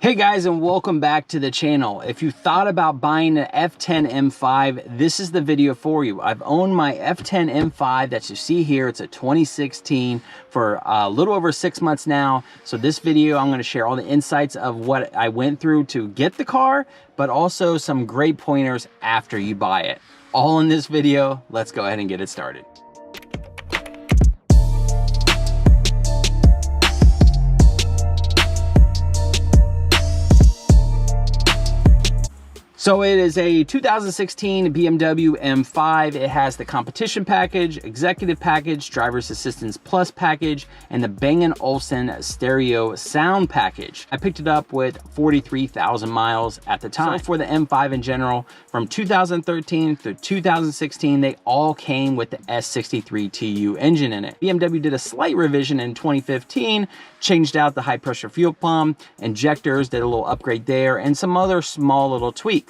Hey guys, and welcome back to the channel. If you thought about buying an F10 M5, this is the video for you. I've owned my F10 M5 that you see here. It's a 2016 for a little over 6 months now. So this video, I'm going to share all the insights of what I went through to get the car, but also some great pointers after you buy it. All in this video. Let's go ahead and get it started. So it is a 2016 BMW M5. It has the competition package, executive package, driver's assistance plus package, and the Bang & Olufsen stereo sound package. I picked it up with 43,000 miles at the time. So for the M5 in general, from 2013 through 2016, they all came with the S63 TU engine in it. BMW did a slight revision in 2015, changed out the high pressure fuel pump, injectors, did a little upgrade there, and some other small little tweaks.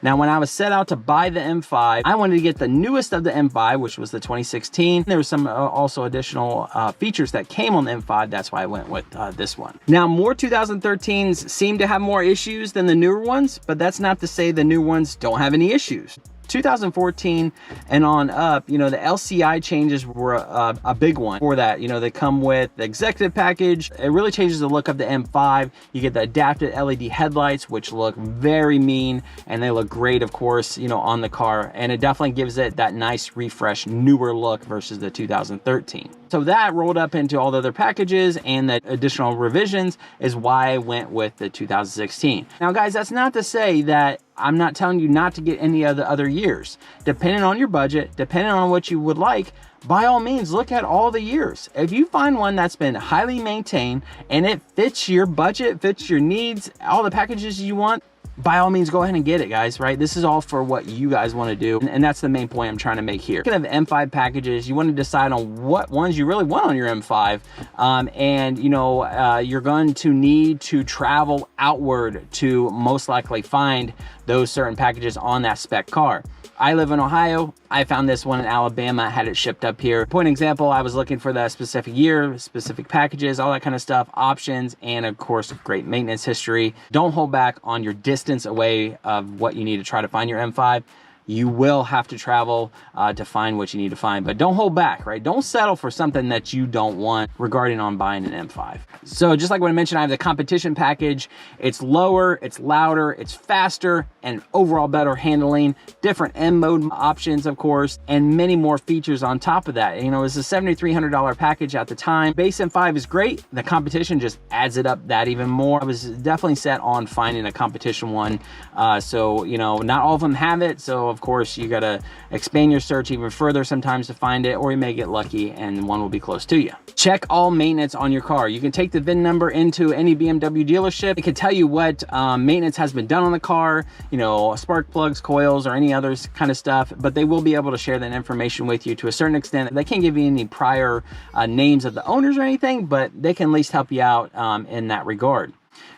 Now, when I was set out to buy the M5, I wanted to get the newest of the M5, which was the 2016. There were some also additional features that came on the M5. That's why I went with this one. Now, more 2013s seem to have more issues than the newer ones, but that's not to say the new ones don't have any issues. 2014 and on up, you know, the LCI changes were a big one for that. You know, they come with the executive package. It really changes the look of the M5. You get the adapted LED headlights, which look very mean, and they look great, of course, you know, on the car. And it definitely gives it that nice refresh, newer look versus the 2013. So that rolled up into all the other packages and the additional revisions is why I went with the 2016. Now, guys, that's not to say that I'm not telling you not to get any of the other years. Depending on your budget, depending on what you would like, by all means, look at all the years. If you find one that's been highly maintained and it fits your budget, fits your needs, all the packages you want, by all means, go ahead and get it, guys, right? This is all for what you guys want to do. And that's the main point I'm trying to make here. Looking at M5 packages, you want to decide on what ones you really want on your M5. And, you know, you're going to need to travel outward to most likely find those certain packages on that spec car. I live in Ohio. I found this one in Alabama, had it shipped up here. Point example, I was looking for that specific year, specific packages, all that kind of stuff, options, and of course, great maintenance history. Don't hold back on your distance away of what you need to try to find your M5. You will have to travel to find what you need to find, but don't hold back, right? Don't settle for something that you don't want regarding on buying an M5. So just like what I mentioned, I have the competition package. It's lower, it's louder, it's faster, and overall better handling, different M mode options, of course, and many more features on top of that. You know, it's a $7,300 package at the time. Base M5 is great. The competition just adds it up that even more. I was definitely set on finding a competition one. So, you know, not all of them have it. So of course, you got to expand your search even further sometimes to find it, or you may get lucky and one will be close to you. Check all maintenance on your car. You can take the VIN number into any BMW dealership. It can tell you what maintenance has been done on the car, you know, spark plugs, coils, or any other kind of stuff, but they will be able to share that information with you to a certain extent. They can't give you any prior names of the owners or anything, but they can at least help you out in that regard.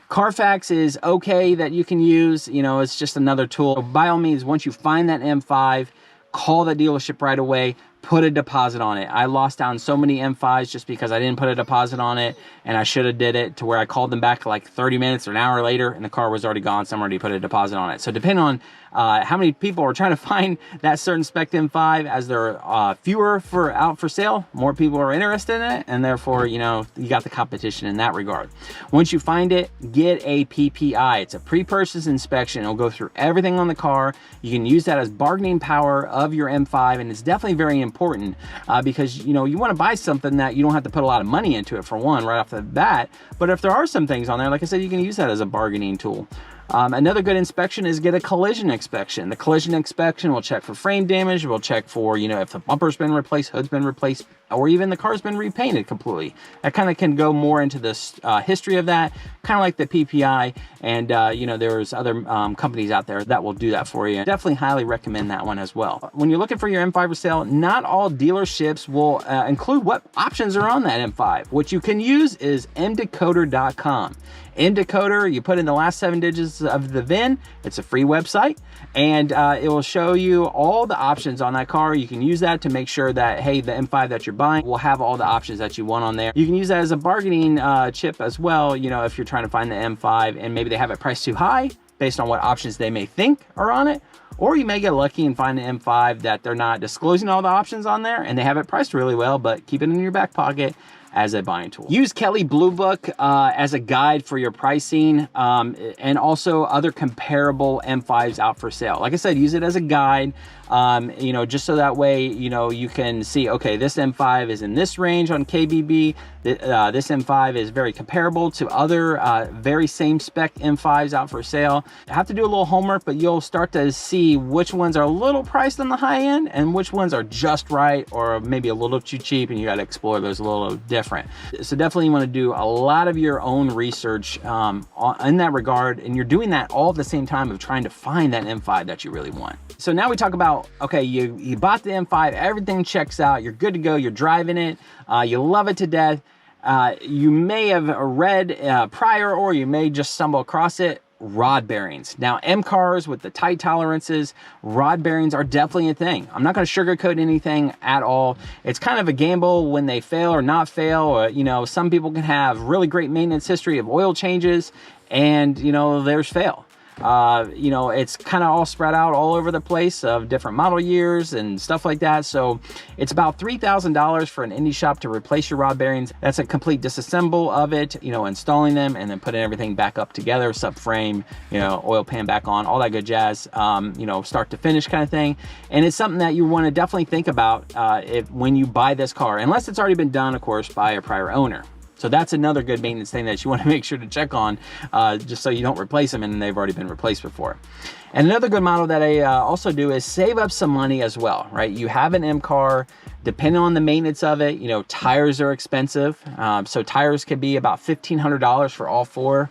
Carfax is okay that you can use, you know, it's just another tool. So by all means, once you find that M5, call the dealership right away, put a deposit on it. I lost out on so many M5s just because I didn't put a deposit on it, and I should have did it to where I called them back like 30 minutes or an hour later and the car was already gone. Someone already put a deposit on it. So depending on how many people are trying to find that certain spec M5, as there are fewer out for sale, more people are interested in it, and therefore, you know, you got the competition in that regard. Once you find it, get a PPI. It's a pre-purchase inspection. It'll go through everything on the car. You can use that as bargaining power of your M5, and it's definitely very important because, you know, you want to buy something that you don't have to put a lot of money into it, for one, right off the bat. But if there are some things on there, like I said, you can use that as a bargaining tool. Another good inspection is get a collision inspection. The collision inspection will check for frame damage. We'll check for, you know, if the bumper's been replaced, hood's been replaced, or even the car's been repainted completely. That kind of can go more into this history of that, kind of like the PPI. And, you know, there's other companies out there that will do that for you. Definitely highly recommend that one as well. When you're looking for your M5 for sale, not all dealerships will include what options are on that M5. What you can use is mdecoder.com. mdecoder, you put in the last 7 digits of the VIN. It's a free website, and it will show you all the options on that car. You can use that to make sure that, hey, the M5 that you're buying will have all the options that you want on there. You can use that as a bargaining chip as well, you know, if you're trying to find the M5 and maybe they have it priced too high based on what options they may think are on it, or you may get lucky and find an M5 that they're not disclosing all the options on there and they have it priced really well, but keep it in your back pocket as a buying tool. Use Kelley Blue Book as a guide for your pricing and also other comparable M5s out for sale. Like I said, use it as a guide, you know, just so that way, you know, you can see, okay, this M5 is in this range on KBB. This M5 is very comparable to other very same spec M5s out for sale. You have to do a little homework, but you'll start to see which ones are a little priced on the high end and which ones are just right or maybe a little too cheap, and you got to explore those a little different. So definitely you want to do a lot of your own research in that regard, and you're doing that all at the same time of trying to find that M5 that you really want. So now we talk about, okay, you bought the M5, everything checks out, you're good to go, you're driving it, you love it to death. You may have read prior, or you may just stumble across it, rod bearings. Now, M cars with the tight tolerances, rod bearings are definitely a thing. I'm not going to sugarcoat anything at all. It's kind of a gamble when they fail or not fail. Or, you know, some people can have really great maintenance history of oil changes, and, you know, there's fail. You know, it's kind of all spread out all over the place of different model years and stuff like that. So it's about $3,000 for an indie shop to replace your rod bearings. That's a complete disassemble of it, you know, installing them and then putting everything back up together, subframe, you know, oil pan back on, all that good jazz, you know, start to finish kind of thing. And it's something that you want to definitely think about when you buy this car, unless it's already been done, of course, by a prior owner. So that's another good maintenance thing that you want to make sure to check on, just so you don't replace them and they've already been replaced before. And another good model that I also do is save up some money as well, right? You have an M car, depending on the maintenance of it, you know, tires are expensive. So tires could be about $1,500 for all four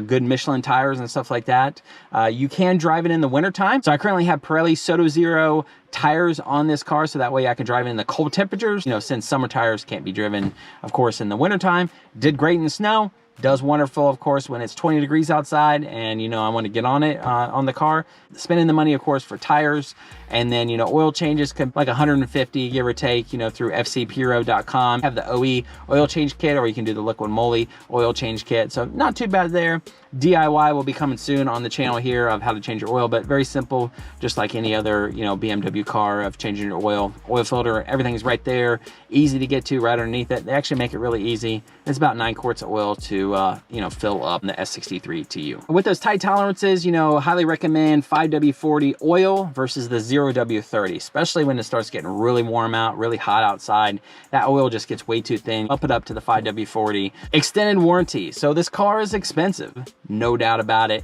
good Michelin tires and stuff like that. You can drive it in the wintertime. So I currently have Pirelli Soto Zero tires on this car, so that way I can drive it in the cold temperatures, you know, since summer tires can't be driven, of course, in the wintertime. Did great in the snow. Does wonderful, of course, when it's 20 degrees outside and, you know, I want to get on it on the car. Spending the money, of course, for tires, and then, you know, oil changes can like 150, give or take, you know, through fcpro.com. Have the OE oil change kit, or you can do the liquid moly oil change kit. So not too bad there. DIY will be coming soon on the channel here of how to change your oil, but very simple, just like any other, you know, BMW car of changing your oil filter. Everything's right there, easy to get to, right underneath it. They actually make it really easy. It's about 9 quarts of oil to, you know, fill up the S63 TU. With those tight tolerances, you know, highly recommend 5W40 oil versus the 0W30, especially when it starts getting really warm out, really hot outside. That oil just gets way too thin. Up it up to the 5W40. Extended warranty. So this car is expensive, no doubt about it.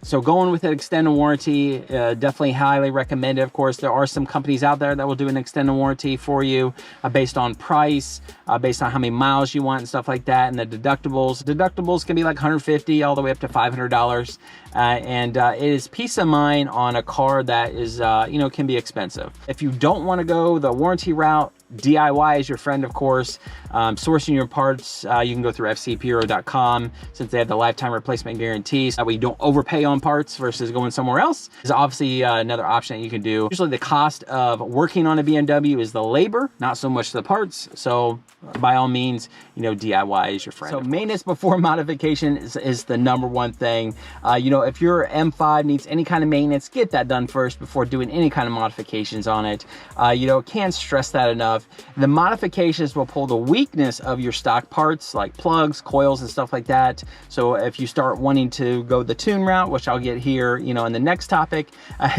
So going with an extended warranty, definitely highly recommended. Of course, there are some companies out there that will do an extended warranty for you based on price, based on how many miles you want and stuff like that. And the deductibles. Deductibles can be like $150 all the way up to $500. And it is peace of mind on a car that is, you know, can be expensive. If you don't want to go the warranty route, DIY is your friend, of course. Sourcing your parts, you can go through fcpro.com, since they have the lifetime replacement guarantees. That way you don't overpay on parts versus going somewhere else. Is obviously another option that you can do. Usually the cost of working on a BMW is the labor, not so much the parts. So by all means, you know, DIY is your friend. So maintenance before modification is the #1 thing. You know, if your M5 needs any kind of maintenance, get that done first before doing any kind of modifications on it. You know, can't stress that enough. The modifications will pull the weakness of your stock parts like plugs, coils, and stuff like that. So if you start wanting to go the tune route, which I'll get here, you know, in the next topic,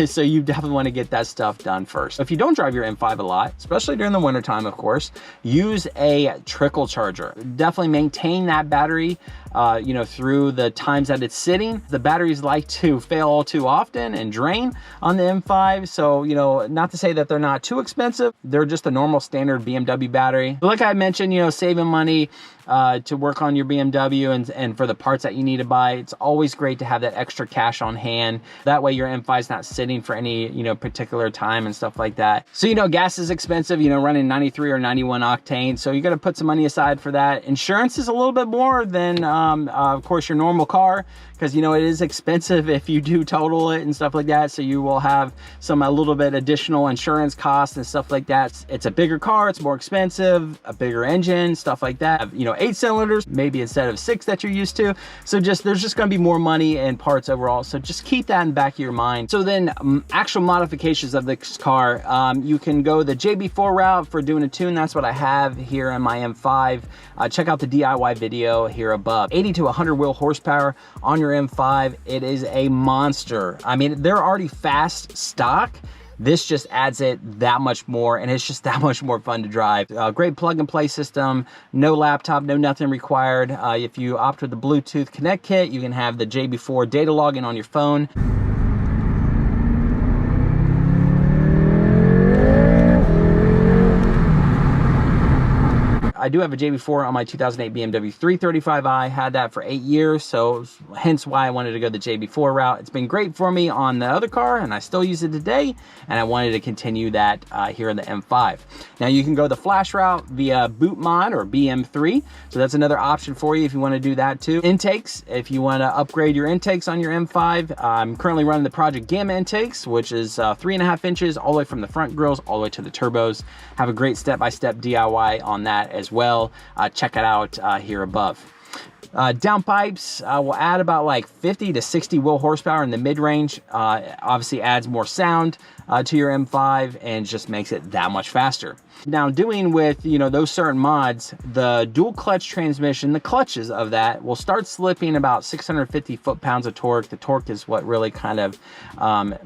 so you definitely want to get that stuff done first. If you don't drive your M5 a lot, especially during the winter time, of course, use a trickle charger. Definitely maintain that battery, you know, through the times that it's sitting. The batteries like to fail all too often and drain on the M5. So, you know, not to say that they're not too expensive. They're just a normal standard BMW battery. But like I mentioned, you know, saving money to work on your BMW and for the parts that you need to buy, it's always great to have that extra cash on hand. That way your M5 is not sitting for any, you know, particular time and stuff like that. So, you know, gas is expensive, you know, running 93 or 91 octane. So you got to put some money aside for that. Insurance is a little bit more than, of course, your normal car, because, you know, it is expensive if you do total it and stuff like that. So you will have a little bit additional insurance costs and stuff like that. It's a bigger car, it's more expensive, a bigger engine, stuff like that. You know, 8 cylinders, maybe instead of 6 that you're used to. So there's just gonna be more money and parts overall. So just keep that in the back of your mind. So then actual modifications of this car, you can go the JB4 route for doing a tune. That's what I have here on my M5. Check out the DIY video here above. 80 to 100 wheel horsepower on your M5. It is a monster. I mean, they're already fast stock. This just adds it that much more, and it's just that much more fun to drive. Great plug and play system, no laptop, no nothing required. If you opt for the Bluetooth Connect kit, you can have the JB4 data login on your phone. I do have a JB4 on my 2008 BMW 335i, had that for 8 years, so hence why I wanted to go the JB4 route. It's been great for me on the other car, and I still use it today, and I wanted to continue that here in the M5. Now you can go the flash route via boot mod or BM3, so that's another option for you if you want to do that too. Intakes, if you want to upgrade your intakes on your M5, I'm currently running the Project Gamma intakes, which is 3.5 inches all the way from the front grills all the way to the turbos. Have a great step-by-step DIY on that as well. Check it out here above. Downpipes will add about like 50 to 60 wheel horsepower in the mid-range. Obviously adds more sound to your M5 and just makes it that much faster. Now doing with, you know, those certain mods, the dual clutch transmission, the clutches of that will start slipping about 650 foot-pounds of torque. The torque is what really kind of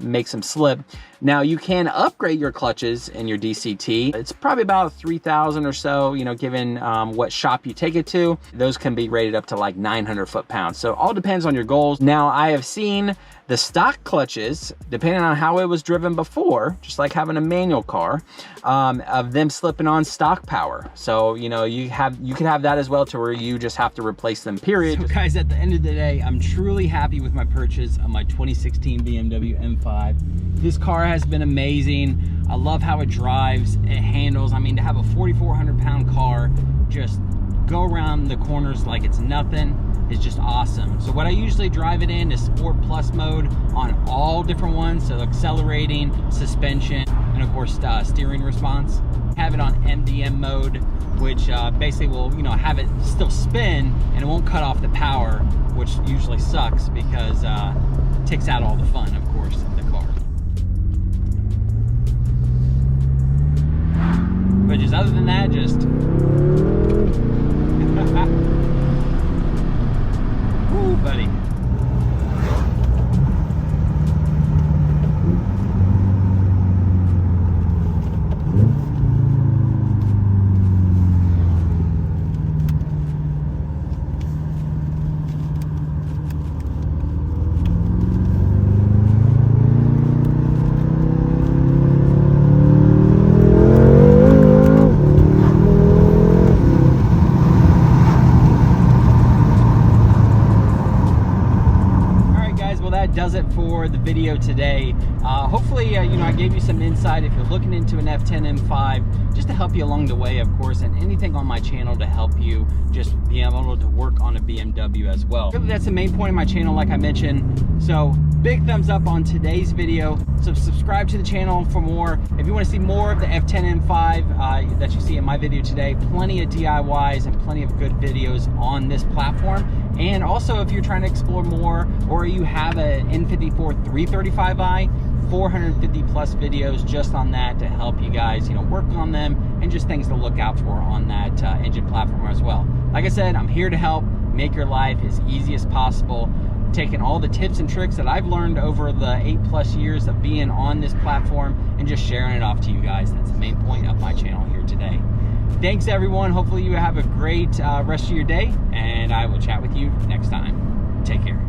makes them slip. Now you can upgrade your clutches in your DCT. It's probably about 3,000 or so, you know, given what shop you take it to. Those can be rated up to like 900 foot-pounds. So all depends on your goals. Now I have seen the stock clutches, depending on how it was driven before, just like having a manual car, of them slipping on stock power. So, you know, you can have that as well, to where you just have to replace them, period. So guys, at the end of the day, I'm truly happy with my purchase of my 2016 BMW M5. This car has been amazing. I love how it drives, it handles. I mean, to have a 4,400 pound car just go around the corners like it's nothing is just awesome. So what I usually drive it in is Sport Plus mode on all different ones, so accelerating, suspension, and of course steering response. Have it on MDM mode, which basically will, you know, have it still spin and it won't cut off the power, which usually sucks because it takes out all the fun, of course, of the car. But just other than that, just woo, buddy. Does it for the video today. Hopefully, you know, I gave you some insight if you're looking into an F10 M5, just to help you along the way, of course, and anything on my channel to help you just be able to work on a BMW as well. Really, that's the main point of my channel, like I mentioned. So big thumbs up on today's video. So subscribe to the channel for more. If you want to see more of the F10 M5 that you see in my video today, plenty of DIYs and plenty of good videos on this platform. And also, if you're trying to explore more, or you have an N54 335i, 450 plus videos just on that to help you guys, you know, work on them, and just things to look out for on that engine platform as well. Like I said, I'm here to help make your life as easy as possible, taking all the tips and tricks that I've learned over the 8+ years of being on this platform and just sharing it off to you guys. That's the main point of my channel here today. Thanks everyone. Hopefully you have a great rest of your day, and I will chat with you next time. Take care.